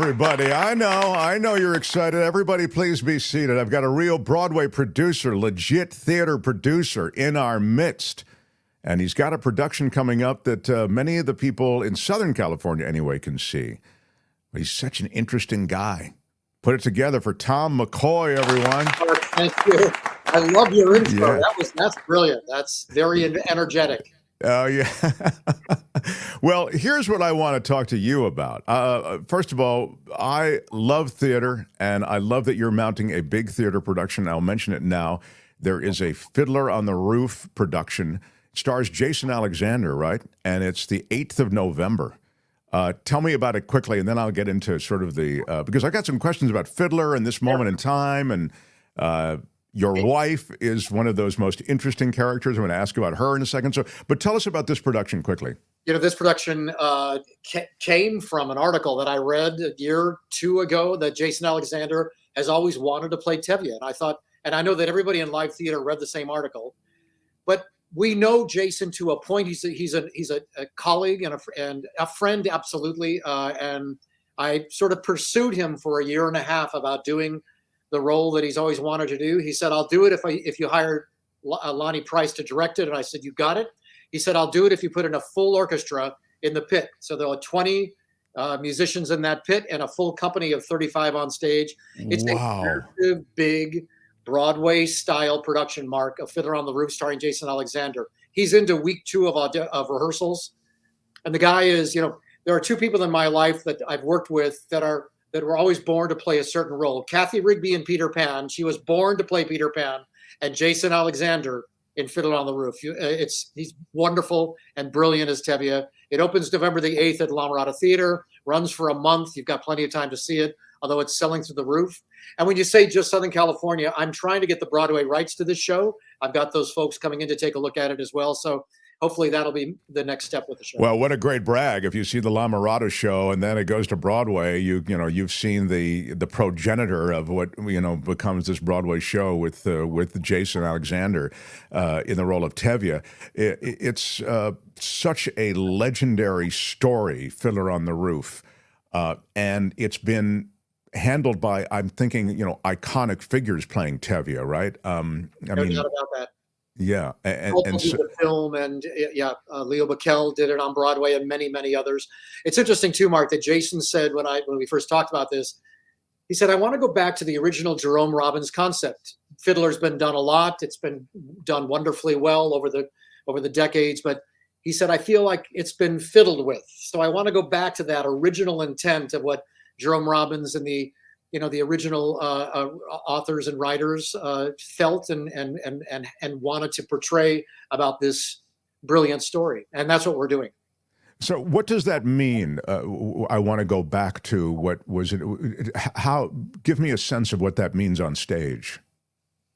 everybody. I know you're excited. Everybody, please be seated. I've got a real Broadway producer, legit theater producer in our midst. And he's got a production coming up that many of the people in Southern California, anyway, can see. He's such an interesting guy. Put it together for Tom McCoy, everyone. Thank you. I love your intro. Yeah. That's brilliant. That's very energetic. Oh, yeah. Well, here's what I want to talk to you about. First of all, I love theater, and I love that you're mounting a big theater production. I'll mention it now. There is a Fiddler on the Roof production. It stars Jason Alexander, right? And it's the 8th of November. Tell me about it quickly, and then I'll get into sort of the because I got some questions about Fiddler and this moment in time, and your wife is one of those most interesting characters. I'm going to ask about her in a second. But tell us about this production quickly. You know, this production came from an article that I read a year or two ago that Jason Alexander has always wanted to play Tevye, and I thought, and I know that everybody in live theater read the same article, but we know Jason to a point. He's a colleague and a friend, absolutely. And I sort of pursued him for a year and a half about doing the role that he's always wanted to do. He said, "I'll do it if you hire Lonnie Price to direct it." And I said, "You got it." He said, "I'll do it if you put in a full orchestra in the pit." So there are 20 musicians in that pit and a full company of 35 on stage. It's a massive, big Broadway-style production, Mark, of Fiddler on the Roof starring Jason Alexander. He's into week 2 of rehearsals. And the guy is, you know, there are 2 people in my life that I've worked with that were always born to play a certain role. Kathy Rigby in Peter Pan. She was born to play Peter Pan. And Jason Alexander in Fiddler on the Roof. He's wonderful and brilliant as Tevye. It opens November the 8th at La Mirada Theater, runs for a month. You've got plenty of time to see it, although it's selling through the roof. And when you say just Southern California, I'm trying to get the Broadway rights to this show. I've got those folks coming in to take a look at it as well. So hopefully that'll be the next step with the show. Well, what a great brag. If you see the La Mirada show and then it goes to Broadway, you've seen the progenitor of what, becomes this Broadway show with Jason Alexander in the role of Tevye. It's such a legendary story, Fiddler on the Roof. And it's been handled by, I'm thinking, iconic figures playing Tevye, right? No doubt about that. Yeah, and so, the film, and Leo Backel did it on Broadway, and many, many others. It's interesting too, Mark, that Jason said when we first talked about this, he said, "I want to go back to the original Jerome Robbins concept. Fiddler's been done a lot; it's been done wonderfully well over the decades, but." He said, "I feel like it's been fiddled with. So I want to go back to that original intent of what Jerome Robbins and the original authors and writers felt and wanted to portray about this brilliant story." And that's what we're doing. So what does that mean? I want to go back to what was it? Give me a sense of what that means on stage.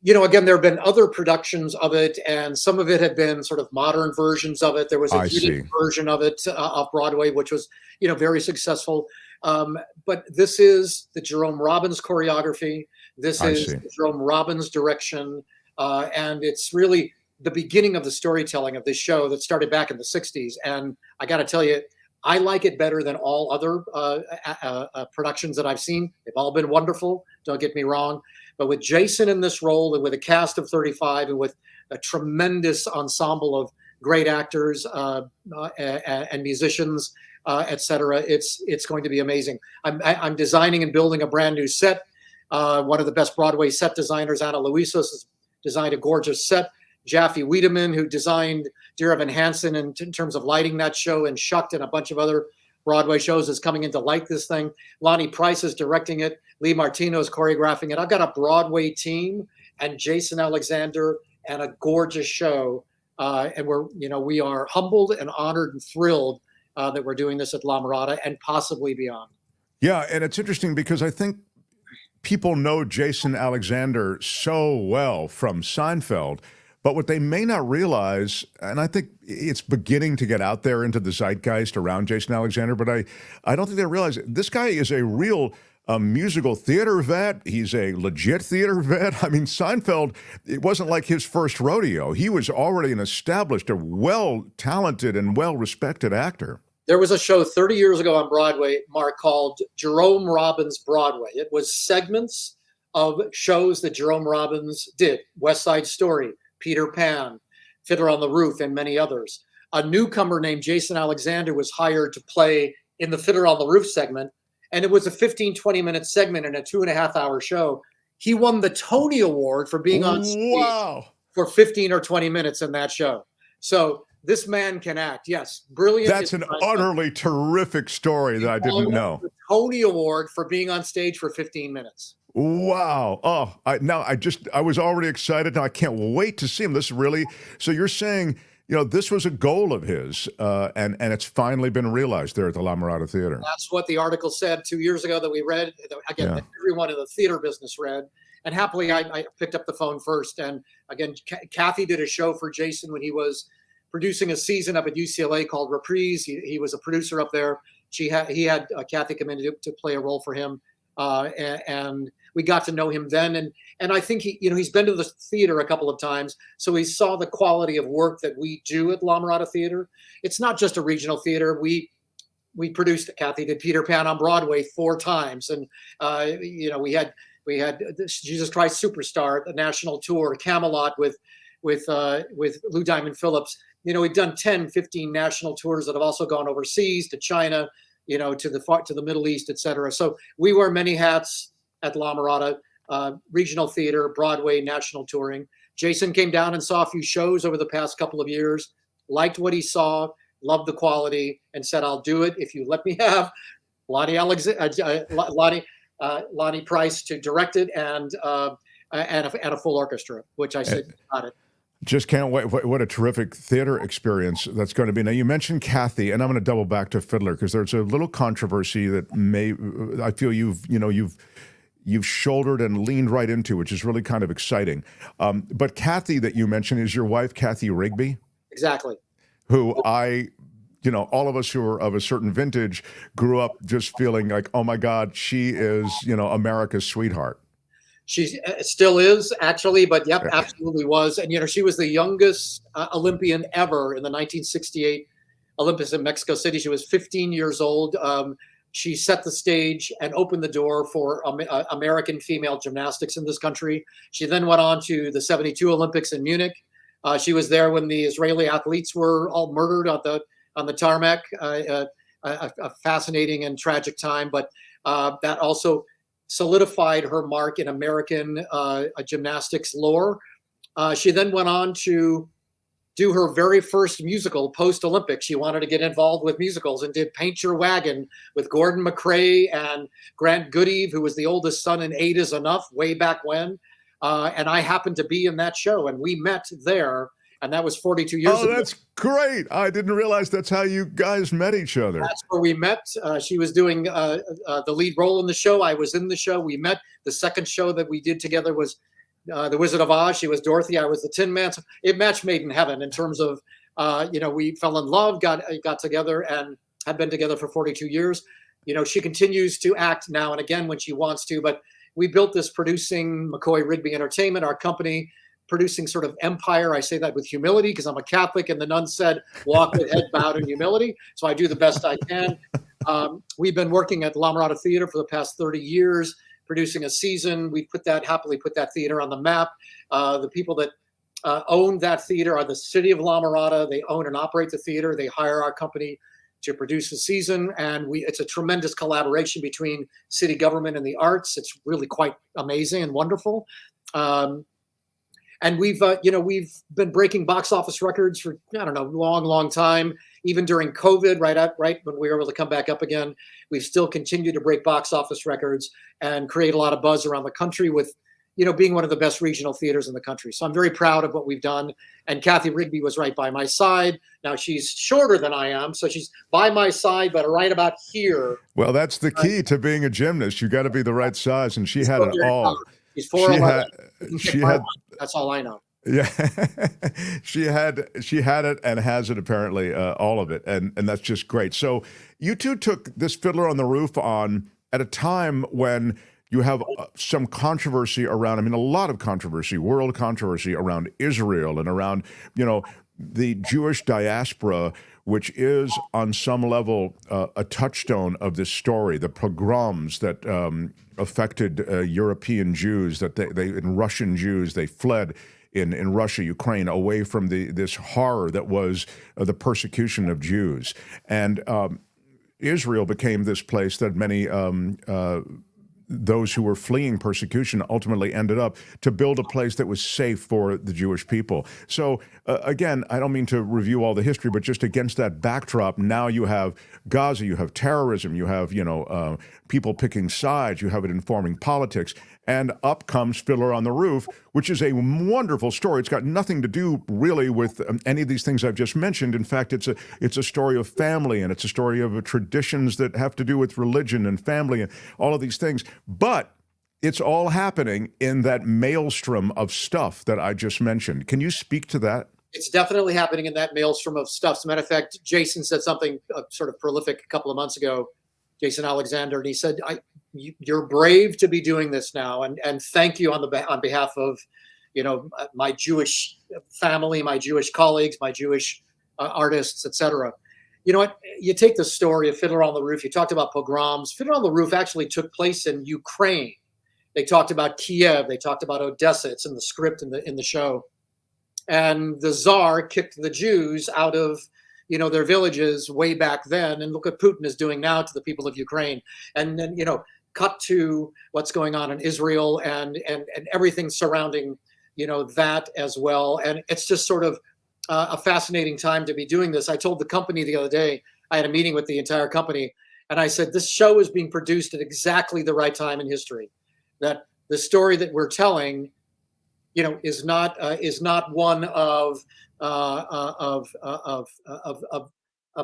Again, there have been other productions of it, and some of it had been sort of modern versions of it. There was a version of it off Broadway, which was, very successful. But this is the Jerome Robbins choreography. This is the Jerome Robbins direction. And it's really the beginning of the storytelling of this show that started back in the 60s. And I got to tell you, I like it better than all other productions that I've seen. They've all been wonderful. Don't get me wrong. But with Jason in this role and with a cast of 35 and with a tremendous ensemble of great actors and musicians, et cetera, it's going to be amazing. I'm designing and building a brand new set. One of the best Broadway set designers, Ana Luisos, has designed a gorgeous set. Jaffe Wiedemann, who designed Dear Evan Hansen in terms of lighting that show, and Shucked and a bunch of other Broadway shows, is coming in to light this thing. Lonnie Price is directing it. Lee Martino is choreographing it. I've got a Broadway team and Jason Alexander and a gorgeous show. And we are humbled and honored and thrilled that we're doing this at La Mirada and possibly beyond. Yeah, and it's interesting because I think people know Jason Alexander so well from Seinfeld, but what they may not realize, and I think it's beginning to get out there into the zeitgeist around Jason Alexander, but I don't think they realize this guy is a real musical theater vet. He's a legit theater vet. I mean, Seinfeld, it wasn't like his first rodeo. He was already an established, a well-talented and well-respected actor. There was a show 30 years ago on Broadway, Mark, called Jerome Robbins Broadway. It was segments of shows that Jerome Robbins did: West Side Story, Peter Pan, Fiddler on the Roof, and many others. A newcomer named Jason Alexander was hired to play in the Fiddler on the Roof segment, and it was a 15, 20-minute segment in a 2.5-hour show. He won the Tony Award for being on stage for 15 or 20 minutes in that show. So this man can act. Yes, brilliant. That's an utterly terrific story that I didn't know. The Tony Award for being on stage for 15 minutes. Wow. Oh, I was already excited. Now I can't wait to see him. This really, so you're saying, this was a goal of his, and it's finally been realized there at the La Mirada Theater. That's what the article said 2 years ago that we read. Again, that everyone in the theater business read. And happily, I picked up the phone first. And again, Kathy did a show for Jason when he was producing a season up at UCLA called Reprise. He was a producer up there. He had Kathy come in to play a role for him, and we got to know him then. And I think he's been to the theater a couple of times, so he saw the quality of work that we do at La Mirada Theater. It's not just a regional theater. We produced, Kathy did Peter Pan on Broadway 4 times, and we had Jesus Christ Superstar, the national tour, Camelot with Lou Diamond Phillips. We've done 10, 15 national tours that have also gone overseas to China, to the Middle East, et cetera. So we wear many hats at La Mirada, regional theater, Broadway, national touring. Jason came down and saw a few shows over the past couple of years, liked what he saw, loved the quality, and said, "I'll do it if you let me have Lonnie Price to direct it and a full orchestra," which I said, "Got it." Just can't wait. What a terrific theater experience that's going to be. Now, you mentioned Kathy, and I'm going to double back to Fiddler because there's a little controversy that I feel you've shouldered and leaned right into, which is really kind of exciting. But Kathy that you mentioned is your wife, Kathy Rigby? Exactly. Who all of us who are of a certain vintage grew up just feeling like, oh my God, she is, America's sweetheart. She still is, actually, but yep, absolutely was. And, she was the youngest Olympian ever in the 1968 Olympics in Mexico City. She was 15 years old. She set the stage and opened the door for American female gymnastics in this country. She then went on to the 72 Olympics in Munich. She was there when the Israeli athletes were all murdered on the tarmac. A fascinating and tragic time, but that also solidified her mark in American gymnastics lore. She then went on to do her very first musical post-Olympics. She wanted to get involved with musicals and did Paint Your Wagon with Gordon McRae and Grant Goodeve, who was the oldest son in Eight Is Enough way back when. And I happened to be in that show, and we met there. And that was 42 years ago. Oh, that's great. I didn't realize that's how you guys met each other. That's where we met. She was doing the lead role in the show. I was in the show. We met. The second show that we did together was The Wizard of Oz. She was Dorothy. I was the Tin Man. So it match made in heaven in terms of, we fell in love, got together, and have been together for 42 years. She continues to act now and again when she wants to, but we built this producing McCoy Rigby Entertainment, our company, producing sort of empire. I say that with humility because I'm a Catholic, and the nun said, "Walk with head bowed in humility." So I do the best I can. We've been working at La Mirada Theater for the past 30 years, producing a season. We happily put that theater on the map. The people that own that theater are the city of La Mirada. They own and operate the theater. They hire our company to produce the season, and it's a tremendous collaboration between city government and the arts. It's really quite amazing and wonderful. And we've been breaking box office records for, long time. Even during COVID, right when we were able to come back up again, we've still continued to break box office records and create a lot of buzz around the country with, being one of the best regional theaters in the country. So I'm very proud of what we've done. And Kathy Rigby was right by my side. Now she's shorter than I am, so she's by my side, but right about here. Well, that's the key to being a gymnast. You got to be the right size, and she had it all. She's 4'11". She had. That's all I know. Yeah, she had it and has it apparently, all of it, and that's just great. So you two took this Fiddler on the Roof on at a time when you have some controversy around. A lot of controversy, world controversy around Israel and around the Jewish diaspora, which is on some level a touchstone of this story, the pogroms that affected European Jews, that they and Russian Jews, they fled in Russia, Ukraine, away from this horror that was the persecution of Jews. And Israel became this place that many those who were fleeing persecution ultimately ended up to build a place that was safe for the Jewish people. So again, I don't mean to review all the history, but just against that backdrop, now you have Gaza, you have terrorism, you have people picking sides, you have it informing politics, and up comes Fiddler on the Roof, which is a wonderful story. It's got nothing to do really with any of these things I've just mentioned. In fact, it's a story of family, and it's a story of traditions that have to do with religion and family and all of these things. But it's all happening in that maelstrom of stuff that I just mentioned. Can you speak to that? It's definitely happening in that maelstrom of stuff. As a matter of fact, Jason said something sort of prolific a couple of months ago, Jason Alexander, and he said, "You're brave to be doing this now, and thank you on behalf of, my Jewish family, my Jewish colleagues, my Jewish artists, etc." You know what? You take the story of Fiddler on the Roof. You talked about pogroms. Fiddler on the Roof actually took place in Ukraine. They talked about Kiev. They talked about Odessa. It's in the script in the show. And the Tsar kicked the Jews out of their villages way back then. And look what Putin is doing now to the people of Ukraine. And then, cut to what's going on in Israel and everything surrounding, that as well. And it's just sort of a fascinating time to be doing this. I told the company the other day, I had a meeting with the entire company, and I said, this show is being produced at exactly the right time in history. That the story that we're telling, is not one of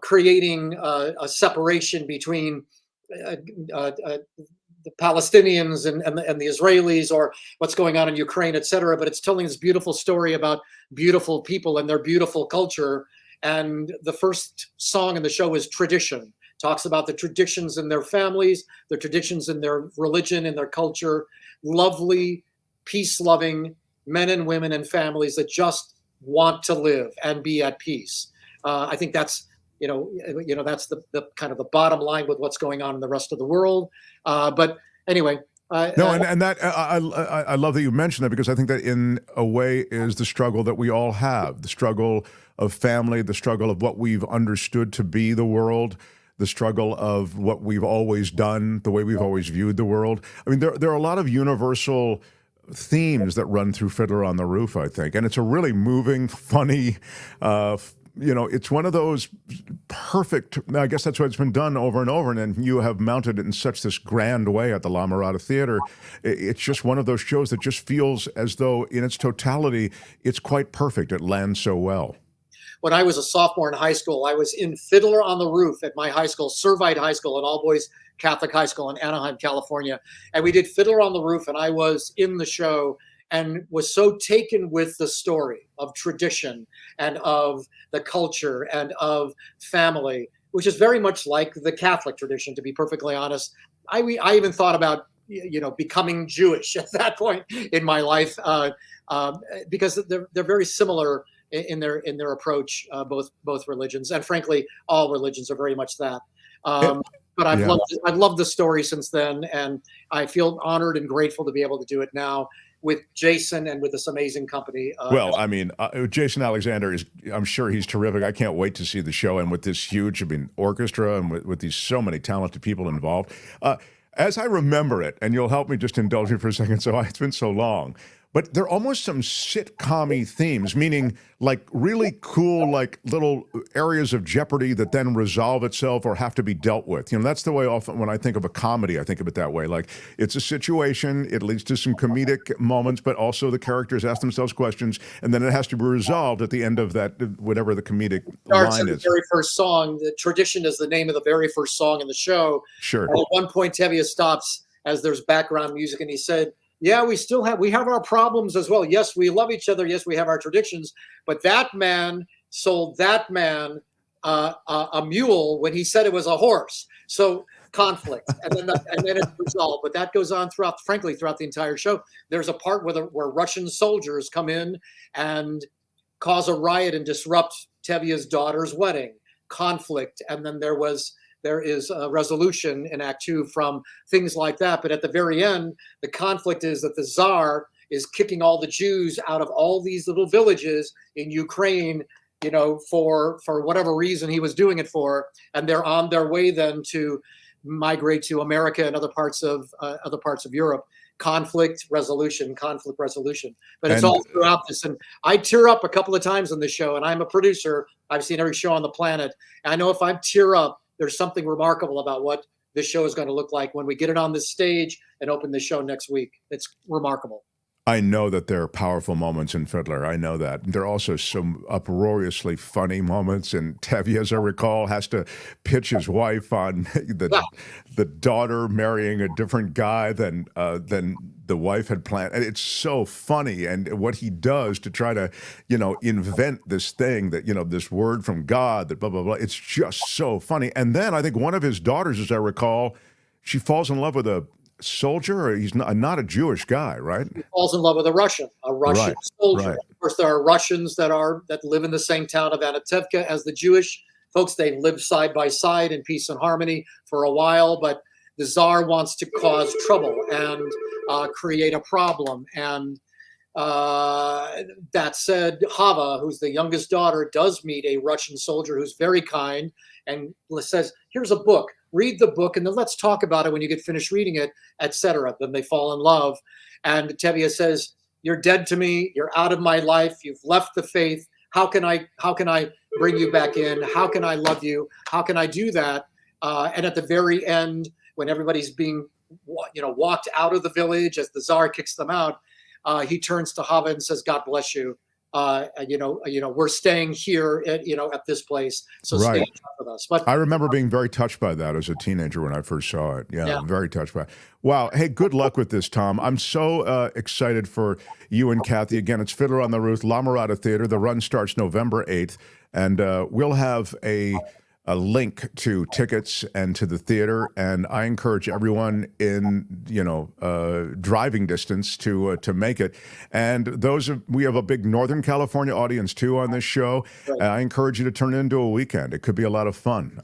creating a separation between the Palestinians and the Israelis, or what's going on in Ukraine, et cetera. But it's telling this beautiful story about beautiful people and their beautiful culture. And the first song in the show is Tradition. Talks about the traditions in their families, the traditions in their religion, in their culture. Lovely, peace-loving men and women and families that just want to live and be at peace. I think that's that's the kind of the bottom line with what's going on in the rest of the world. But anyway. No, and that I love that you mentioned that, because I think that in a way is the struggle that we all have, the struggle of family, the struggle of what we've understood to be the world, the struggle of what we've always done, the way we've always viewed the world. I mean, there are a lot of universal themes that run through Fiddler on the Roof, I think, and it's a really moving, funny, it's one of those perfect, I guess that's why it's been done over and over, and then you have mounted it in such this grand way at the La Mirada Theater. It's just one of those shows that just feels as though in its totality, it's quite perfect. It lands so well. When I was a sophomore in high school, I was in Fiddler on the Roof at my high school, Servite High School, an all-boys Catholic high school in Anaheim, California. And we did Fiddler on the Roof, and I was in the show and was so taken with the story of tradition and of the culture and of family, which is very much like the Catholic tradition, to be perfectly honest. I even thought about, becoming Jewish at that point in my life, because they're very similar in their approach, both religions, and frankly, all religions are very much that. But I've loved the story since then, and I feel honored and grateful to be able to do it now with Jason and with this amazing company. Well, I mean, Jason Alexander I'm sure he's terrific. I can't wait to see the show, and with this huge, orchestra, and with these so many talented people involved. As I remember it, and you'll help me just indulge me for a second, so it's been so long, but there are almost some sitcom-y themes, meaning like really cool, like little areas of jeopardy that then resolve itself or have to be dealt with. That's the way often when I think of a comedy, I think of it that way. Like, it's a situation, it leads to some comedic moments, but also the characters ask themselves questions, and then it has to be resolved at the end of that, whatever the comedic line is. The very first song, the Tradition is the name of the very first song in the show. Sure. And at one point, Tevye stops as there's background music, and he said, yeah, we have our problems as well. Yes, we love each other. Yes, we have our traditions. But that man sold that man a mule when he said it was a horse. So conflict, and then it's resolved. But that goes on throughout the entire show. There's a part where Russian soldiers come in and cause a riot and disrupt Tevye's daughter's wedding. conflict, and then there is a resolution in Act Two from things like that. But at the very end, the conflict is that the Tsar is kicking all the Jews out of all these little villages in Ukraine, for whatever reason he was doing it for, and they're on their way then to migrate to America and other parts of Europe. Conflict resolution. But it's all throughout this, and I tear up a couple of times on this show. And I'm a producer. I've seen every show on the planet. And I know if I tear up, there's something remarkable about what this show is going to look like when we get it on this stage and open the show next week. It's remarkable. I know that there are powerful moments in Fiddler. I know that. There are also some uproariously funny moments. And Tevye, as I recall, has to pitch his wife on the daughter marrying a different guy than the wife had planned. And it's so funny. And what he does to try to, invent this thing that, this word from God that blah, blah, blah. It's just so funny. And then I think one of his daughters, as I recall, she falls in love with a soldier, or he's not a Jewish guy, right? He falls in love with a Russian soldier. Right. Of course, there are Russians that live in the same town of Anatevka as the Jewish folks. They've lived side by side in peace and harmony for a while, but the Tsar wants to cause trouble and create a problem. And that said, Hava, who's the youngest daughter, does meet a Russian soldier who's very kind and says, "Here's a book. Read the book, and then let's talk about it when you get finished reading it," etc. Then they fall in love, and Tevye says, "You're dead to me. You're out of my life. You've left the faith. How can I bring you back in? How can I love you? How can I do that?" And at the very end, when everybody's being walked out of the village as the Tsar kicks them out, he turns to Hava and says, "God bless you. We're staying here at this place, so stay in touch with us." But I remember being very touched by that as a teenager when I first saw it. Yeah. Very touched by it. Wow. Hey, good luck with this, Tom. I'm so excited for you and Kathy. Again, it's Fiddler on the Roof, La Mirada Theater. The run starts November 8th, and we'll have a link to tickets and to the theater, and I encourage everyone in driving distance to make it. And we have a big Northern California audience too on this show. Right. I encourage you to turn it into a weekend. It could be a lot of fun,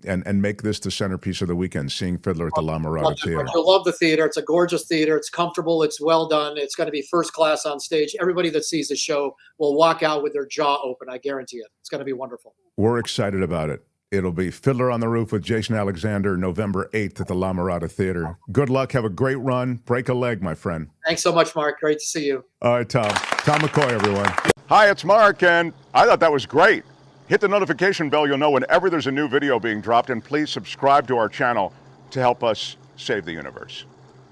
and make this the centerpiece of the weekend. Seeing Fiddler at the La Mirada Theater. You'll love the theater. It's a gorgeous theater. It's comfortable. It's well done. It's going to be first class on stage. Everybody that sees the show will walk out with their jaw open. I guarantee it. It's going to be wonderful. We're excited about it. It'll be Fiddler on the Roof with Jason Alexander, November 8th at the La Mirada Theater. Good luck. Have a great run. Break a leg, my friend. Thanks so much, Mark. Great to see you. All right, Tom. Tom McCoy, everyone. Hi, it's Mark, and I thought that was great. Hit the notification bell. You'll know whenever there's a new video being dropped, and please subscribe to our channel to help us save the universe.